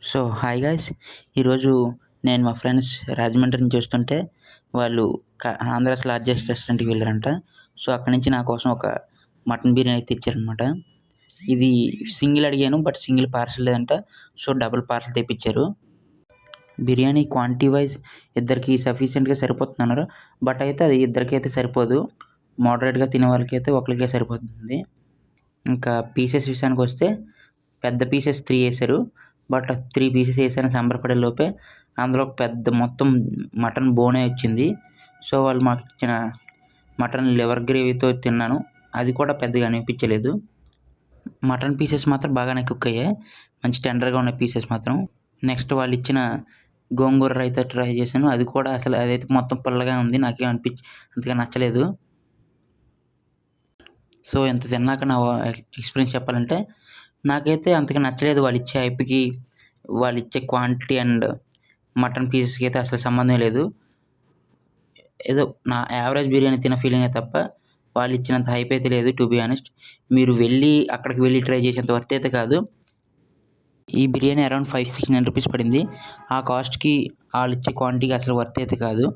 So hi guys, ఈరోజు నేను మా ఫ్రెండ్స్ రాజమండ్రి నుంచి వస్తుంటే వాళ్ళు ఆంధ్రాస్ లార్జెస్ట్ రెస్టారెంట్కి వెళ్ళారంట. సో అక్కడి నుంచి నా కోసం ఒక మటన్ బిర్యానీ తెచ్చారనమాట. ఇది సింగిల్ అడిగాను, బట్ సింగిల్ పార్సల్ లేదంట. సో డబుల్ పార్సల్ తెప్పించారు. బిర్యానీ క్వాంటిటీ వైజ్ ఇద్దరికి సఫిషియెంట్గా సరిపోతుంది అన్నారు. బట్ అయితే అది ఇద్దరికైతే సరిపోదు, మోడరేట్గా తినే వాళ్ళకైతే ఒకరికే సరిపోతుంది. ఇంకా పీసెస్ విషయానికి వస్తే పెద్ద పీసెస్ 3 వేశారు. బట్ 3 పీసెస్ వేసాను సంబరపడే లోపే అందులో పెద్ద మొత్తం మటన్ బోనే వచ్చింది. సో వాళ్ళు మాకు ఇచ్చిన మటన్ లివర్ గ్రేవీతో తిన్నాను, అది కూడా పెద్దగా అనిపించలేదు. మటన్ పీసెస్ మాత్రం బాగానే కుక్ అయ్యాయి, మంచి టెండర్గా ఉన్న పీసెస్ మాత్రం. నెక్స్ట్ వాళ్ళు ఇచ్చిన గోంగూర రైతా ట్రై చేశాను, అది కూడా అసలు అదైతే మొత్తం పుల్లగా ఉంది, నాకేం అంతగా నచ్చలేదు. సో ఇంత తిన్నాక నా ఎక్స్పీరియన్స్ చెప్పాలంటే నాకైతే అంతగా నచ్చలేదు. వాళ్ళు ఇచ్చే హైప్కి, వాళ్ళు ఇచ్చే క్వాంటిటీ అండ్ మటన్ పీసెస్కి అయితే అసలు సంబంధం లేదు. ఏదో నా యావరేజ్ బిర్యానీ తిన్న ఫీలింగే తప్ప వాళ్ళు ఇచ్చినంత హైప్ అయితే లేదు. టు బీ ఆనెస్ట్, మీరు అక్కడికి వెళ్ళి ట్రై చేసేంత వర్త్ అయితే కాదు. ఈ బిర్యానీ అరౌండ్ 569 రూపీస్ పడింది. ఆ కాస్ట్కి వాళ్ళు ఇచ్చే క్వాంటిటీకి అసలు వర్త్ అయితే కాదు.